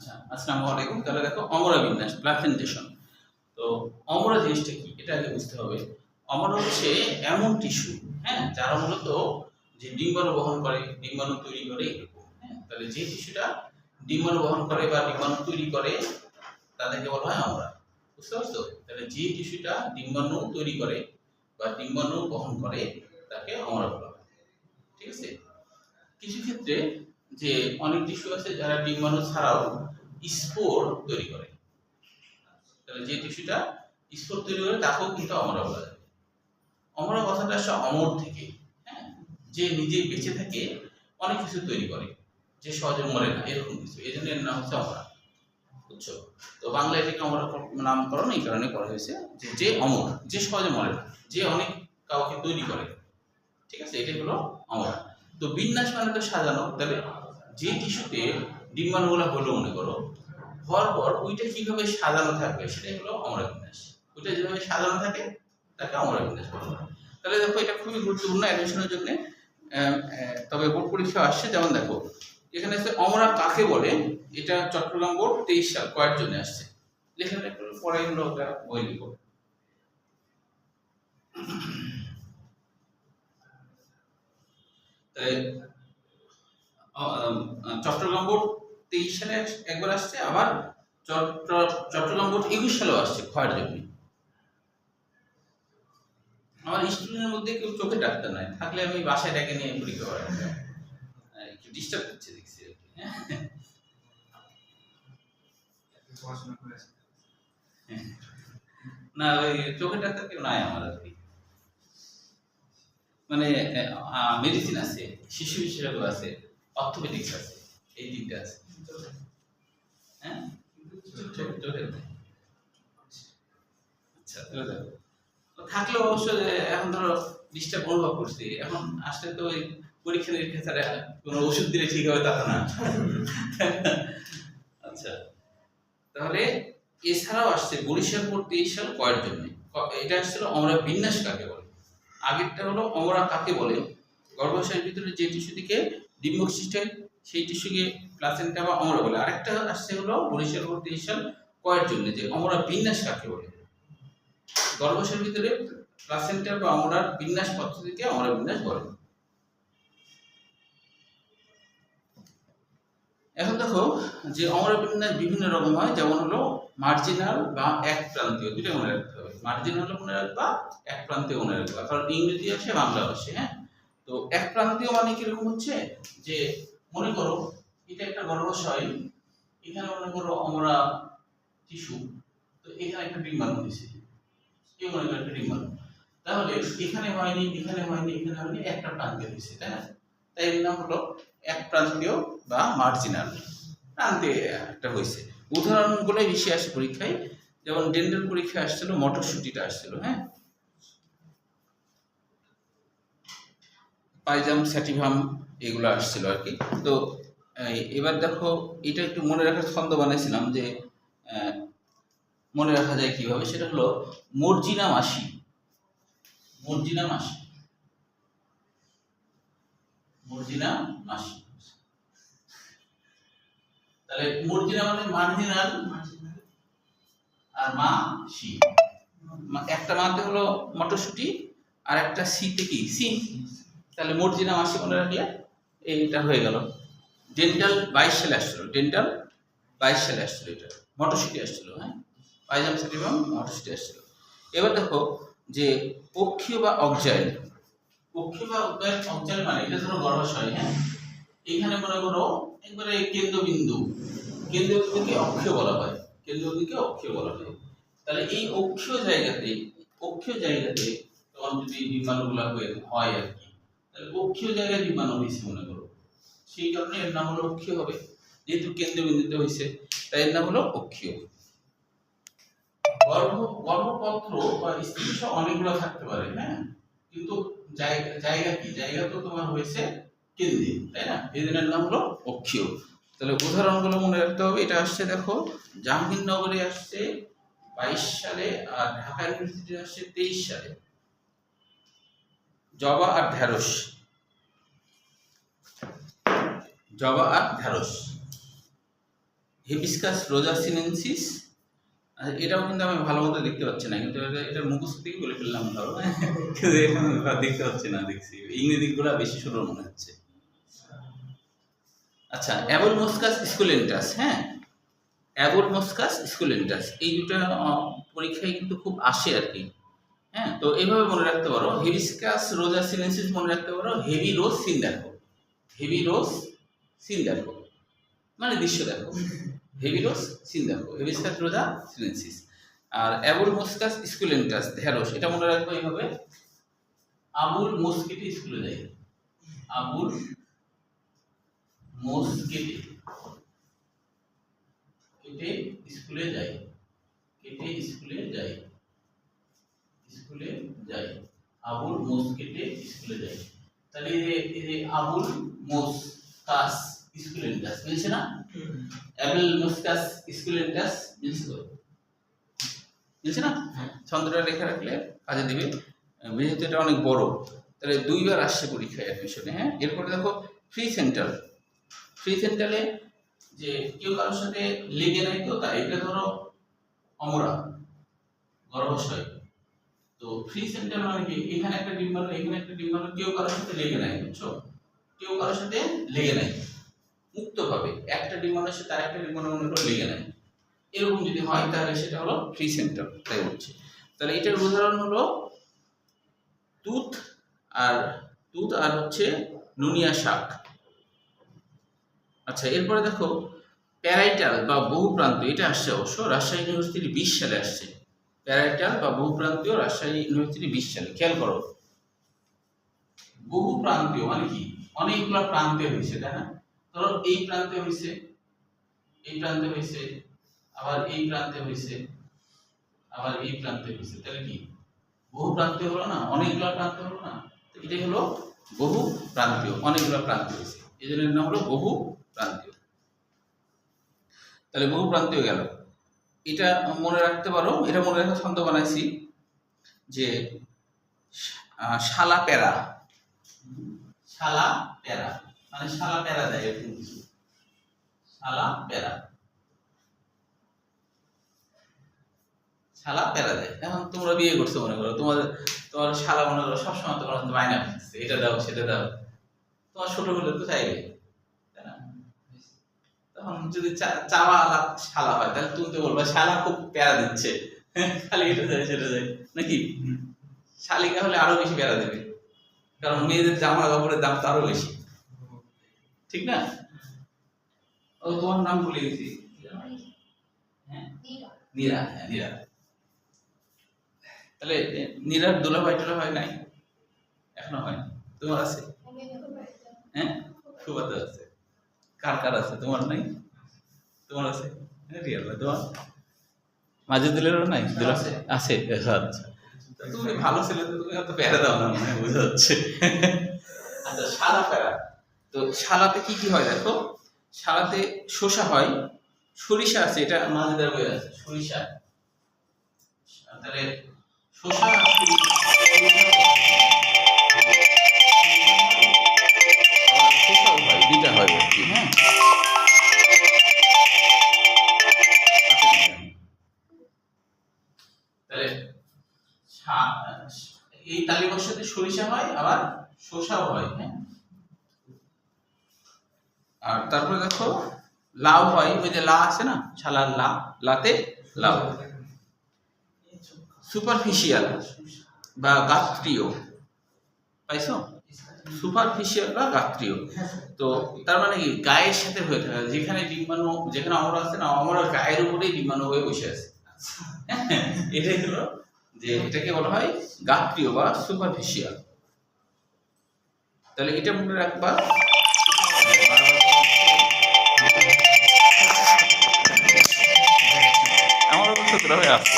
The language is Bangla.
আচ্ছা, আসসালামু আলাইকুম। তাহলে দেখো অমরা বিন্যাস প্লাসেন্টেশন। তো অমরা জিনিসটা কি এটা আগে বুঝতে হবে। অমরা হচ্ছে এমন টিস্যু, হ্যাঁ, যারা মূলত যে ডিম্বাণু বহন করে, ডিম্বাণু তৈরি করে এরকম, হ্যাঁ। তাহলে যে টিস্যুটা ডিম্বাণু বহন করে বা ডিম্বাণু তৈরি করে তাদেরকে বলা হয় অমরা। বুঝতে পারছো? তাহলে যে টিস্যুটা ডিম্বাণু তৈরি করে বা ডিম্বাণু বহন করে তাকে অমরা বলা হয়। ঠিক আছে? কিছু ক্ষেত্রে যে অনেক টিস্যু আছে যারা ডিম্বাণু ছাড়াও স্পোর তৈরি করে। তাহলে যে টিস্যুটা স্পোর তৈরি করে তাকেও কিন্তু অমরা বলা যায়। অমরা কথাটা আসলে অমর থেকে, হ্যাঁ, যে নিজে বেঁচে থাকে অনেক কিছু তৈরি করে, যে সহজে মরে না এরকম কিছু, এই জন্য এর নাম হচ্ছে অমরা। বুঝছো? তো বাংলা এটাকে অমরা নামকরণ এই কারণে করা হয়েছে যে যে অমর, যে সহজে মরে না, যে অনেক কাউকে তৈরি করে। ঠিক আছে, এটাই হলো অমরা। তো বিন্যাস মানে তো সাজানো। তাহলে যে টিস্যুতে ডিম্বাণুগুলো হলো মনে করো, হওয়ার পর ওইটা কিভাবে সাজানো থাকবে সেটাই হলো অমরা বিন্যাস। ওইটা যেভাবে সাজানো থাকে তাকে অমরা বিন্যাস বলা হয়। তাহলে দেখো এটা খুবই গুরুত্বপূর্ণ অ্যাডমিশনের জন্য। তবে বোর্ড পরীক্ষা আসছে, যেমন দেখো এখানে আছে অমরা কাকে বলে, এটা চট্টগ্রাম বোর্ড 23 সাল কয়ের জন্য আসছে। লেখাটা একটু পরে হলো ওটা বই লিখো। তাই চট্টগ্রাম বোর্ড 23 সালে একবার আসছে, আবার চট্টগ্রাম বোর্ড 21 সালেও আসছে ক্ষয়ের জন্য। আমার স্টুডেন্টের মধ্যে কেউ চোখে ডাক্তার নাই, থাকলে আমি বাসায় ডেকে নিয়ে পরীক্ষা করাই। একটু ডিস্টার্ব করছে দেখছি আর কি, হ্যাঁ। না, ওই চোখের ডাক্তার কেউ নাই আমার আর কি। মানে মেডিসিন আছে, শিশু বিশেষজ্ঞ আছে, অর্থোপেডিক্স আছে, এই তিনটা আছে। হ্যাঁ, চোখের নাই। আচ্ছা, তাহলে দেখো থাকলে অবশ্য এখন ধরো ডিস্টার্ব অনুভব করছি, এখন আসলে তো ওই পরীক্ষা নিরীক্ষা ছাড়া কোনো ওষুধ দিলে ঠিক হবে তা তো না। আচ্ছা, তাহলে এছাড়াও আসছে বরিশাল বোর্ড 23 সাল কয়ের জন্য। এটা আসছিল অমরা বিন্যাস কাকে বলে। আগেরটা হলো অমরা কাকে বলে, গর্ভাশয়ের ভিতরে যে টিস্যু থেকে ডিম্বক সৃষ্টি হয় সেই টিস্যুকে প্লাসেন্টা বা অমরা বলে। আরেকটা আসছে হলো বরিশাল বোর্ড 23 সাল কয়ের জন্য, যে অমরা বিন্যাস কাকে বলে। গর্ভাশয়ের ভিতরে প্লাসেন্টা বা অমরার বিন্যাস পদ্ধতিকে অমরা বিন্যাস বলে। এখন দেখো যে অমরা বিন্যাস বিভিন্ন রকম হয়, যেমন হলো মার্জিনাল বা এক প্রান্তীয়, দুটো মনে রাখতে হবে। মার্জিনাল মনে রাখবা, এক প্রান্তীয় মনে রাখবা, কারণ ইংরেজি আসে বাংলা আসে, হ্যাঁ। তো এক প্রান্তীয় মানে কিরকম হচ্ছে, যে মনে করো এটা একটা গর্ভাশয়, এখানে মনে করো অমরা টিস্যু, তো এখানে একটা ডিম্বাণু হয়েছে, এই মনে করো একটা ডিম্বাণু। তাহলে এখানে হয়নি, এখানে হয়নি, এখানে হয়নি, একটা প্রান্তে হয়েছে, তাই না? তাই এর নাম হলো এক প্রান্তীয় বা মার্জিনাল, প্রান্তে একটা হয়েছে। উদাহরণগুলোই বেশি আসে পরীক্ষায়, যেমন ডেন্টাল পরীক্ষায় আসছিল মটরশুটিটা আসছিল, হ্যাঁ, পাইজাম স্যাটিভাম এগুলো আসছিল আর কি। তো এবার দেখো এটা একটু মনে রাখার ছন্দ বানাইছিলাম যে মনে রাখা যায় কিভাবে, সেটা হলো মর্জিনা মাসি। মর্জিনা মাসি, মর্জিনা মাসি। তাহলে মর্জিনা মানে মার্জিনাল আর মা সি। একটা মাতে হলো মটরশুটি আর একটা সিতে কি সিম। তাহলে মর্জিনা মাসি মনে রাখলে এইটা হয়ে গেল। ডেন্টাল 22 সালে আসছিল, ডেন্টাল 22 সালে আসছিল, এটা মটরশুটি আসছিল, হ্যাঁ, পাইজাম স্যাটিভাম মটরশুটি আসছিল। এবার দেখো যে অক্ষীয় বা অক্সাইল, অক্ষীয় বা অক্সাইল মানে এটা ধরো গর্ভাশয়, হ্যাঁ, এখানে মনে করো একবারে কেন্দ্রবিন্দু, কেন্দ্রবিন্দুকে অক্ষীয় বলা হয়, কেন্দ্রবিন্দুকে অক্ষীয় বলা হয়। তাহলে এই অক্ষীয় জায়গাতে তখন যদি ডিম্বাণুগুলা হয় আর কি, তাহলে অক্ষীয় জায়গায় ডিম্বাণু হয়েছে মনে করো, সেই কারণে এর নাম হলো অক্ষীয় হবে, যেহেতু কেন্দ্রবিন্দুতে হয়েছে তাই এর নাম হলো অক্ষীয়। গর্ভপত্র বা স্ত্রীসহ অনেকগুলো থাকতে পারে, হ্যাঁ, কিন্তু জায়গা তো তোমার হয়েছে কেন্দ্রে, তাই না? এই জন্য নাম হলো অক্ষীয়। তাহলে উদাহরণগুলো মনে রাখতে হবে। এটা আসছে দেখো জাহাঙ্গীরনগরে আসছে 22 সালে, আর ঢাকা ইউনিভার্সিটি আসছে 23 সালে। জবা আর ঢেঁড়স, জবা আর ঢেঁড়স। হেবিস্কাস রোজা সিনেনসিস। এটাও কিন্তু আমি ভালো মতো দেখতে পাচ্ছি না, কিন্তু এটা মুখস্থ থেকে বলে ফেললাম ধরো, কিন্তু এখন দেখতে পাচ্ছি না, দেখছি ইংরেজি গুলা বেশি সুন্দর মনে হচ্ছে। আচ্ছা, অ্যাবলমস্কাস স্কুলেন্টাস, হ্যাঁ, অ্যাবলমস্কাস স্কুলেন্টাস, এই দুটো পরীক্ষায় কিন্তু খুব আসে আর কি। হ্যাঁ, তো এইভাবে মনে রাখতে পারো, হেবিস্কাস রোজা সিনেনসিস মনে রাখতে পারো হেভি রোজ সিন দেখো, হেভি রোজ সিন দেখো মানে দৃশ্য দেখো, হেভি রোজ সিন দেখো, হেবিস্কাস রোজা সিনেনসিস। আর অ্যাবলমস্কাস স্কুলেন্টাস ঢেঁড়স, এটা মনে রাখবো এইভাবে, আবুল মস্কিটে স্কুলে যায়, আবুল মস্কিটে কেটে স্কুলে যায়, কেটে স্কুলে যায়, স্কুলে যায়, আবুল মস্কিটে স্কুলে যায়। তাহলে এই যে আবুল মস্কাস স্কুলেন্টাস মিলছে না, অ্যাবল মস্কাস স্কুলেন্টাস মিলছে তো, মিলছে না? ছন্দটা রেখে রাখলে কাজে দিবে, যেহেতু এটা অনেক বড়, তাহলে দুইবার আসছে পরীক্ষায় অ্যাডমিশনে। হ্যাঁ, এরপরে দেখো ফ্রি সেন্টার, ফ্রি সেন্টারে যে কেউ কারোর সাথে লেগে নাই তো, তাই এটা ধরো অমরা গর্ভাশয়, তো ফ্রি সেন্টার মানে কি, এখানে একটা ডিম্বাণু এখানে একটা ডিম্বাণু, কেউ কারোর সাথে লেগে নাই, বুঝছো, কেউ কারোর সাথে লেগে নাই, মুক্তভাবে একটা ডিম্বাণুর সাথে আরেকটা ডিম্বাণুর মনে করো লেগে নাই, এরকম যদি হয় তাহলে সেটা হলো ফ্রি সেন্টার। তাই হচ্ছে, তাহলে এটার উদাহরণ হলো তুত আর হচ্ছে নুনিয়া শাক। আচ্ছা, এরপরে দেখো প্যারাইটাল বা বহুপ্রান্তীয়, এটা আসছে অবশ্য রাজশাহী ইউনিভার্সিটি 20 সালে আসছে, প্যারাইটাল বা বহুপ্রান্তীয় রাজশাহী ইউনিভার্সিটি 20 সালে। খেয়াল করো, বহুপ্রান্তীয় মানে কি, অনেকগুলো প্রান্তে হয়েছে, তাই না? ধরো এই প্রান্তে হয়েছে, এই প্রান্তে হয়েছে, আবার এই প্রান্তে হয়েছে, আবার এই প্রান্তে হয়েছে, তাহলে কি বহু প্রান্তীয় হলো না, অনেকগুলো প্রান্ত হলো না, এটাই হলো বহু প্রান্তীয়, অনেকগুলো প্রান্তীয় হয়েছে, এই জন্য নাম হলো বহু প্রান্তীয়। তাহলে বহু প্রান্তীয় গেল, এটা মনে রাখতে পারো, এটা মনে রাখার ছন্দ বানাইছি যে শালা প্যারা, শালা প্যারা মানে শালা প্যারা দেয় এরকম কিছু, শালা প্যারা, শালা প্যারা দেয়। এখন তোমরা বিয়ে করছো মনে করো, তোমার শালা মনে করো সবসময় তোমার বায়না করতেছে, এটা দাও সেটা দাও, তোমার ছোট হলে তো চাইবে, তাই না? তখন যদি চাওয়া শালা হয়, তাহলে তুমি তো বলবা শালা খুব প্যারা দিচ্ছে, খালি এটা যায় সেটা যায়, নাকি? শালিকা হলে আরো বেশি প্যারা দেবে, কারণ মেয়েদের জামা কাপড়ের দাম তো আরো বেশি, ঠিক না? ও তোমার নাম ভুলে গেছি, হ্যাঁ নীরা, হ্যাঁ নীরা। তাহলে নীরার দুলাভাই টুলাভাই নাই, এখনো হয়, তোমার আছে? হ্যাঁ, ফুফাতো আছে, কার কার আছে, তোমার নাই? তোমার আছে? রিয়াল ভাই তোমার? মাজেদুলেরও নাই? দুল আছে, আছে, আচ্ছা। তুমি ভালো ছেলে তো, তুমি এত প্যারা দাও না, মানে বোঝা যাচ্ছে। আচ্ছা, শালা প্যারা, তো শালাতে কি কি হয় দেখো, শালাতে শসা হয়, সরিষা আছে, এটা মাজেদার বই আছে, সরিষা, তাহলে শসা শসাও হয়, দুইটা হয় আর কি। হ্যাঁ, তাহলে এই তালিকার সাথে সরিষা হয়, আবার শসাও হয়। হ্যাঁ, আর তারপরে দেখো লাউ হয়, ওই যে লা আছে না, শালার লা, লাতে লাউ। সুপারফিশিয়াল বা গাত্রীয়, পাইছো? সুপারফিশিয়াল বা গাত্রীয়, তো তার মানে কি গায়ের সাথে হয়ে থাকে, যেখানে ডিম্বাণু, যেখানে অমরা আছে না, অমরার গায়ের উপরেই ডিম্বাণু হয়ে বসে আছে, এটাই হলো যে এটাকে বলা হয় গাত্রীয় বা সুপারফিশিয়াল। তাহলে এটা মনে রাখবা, আমার অবস্থা হয়ে আসছে।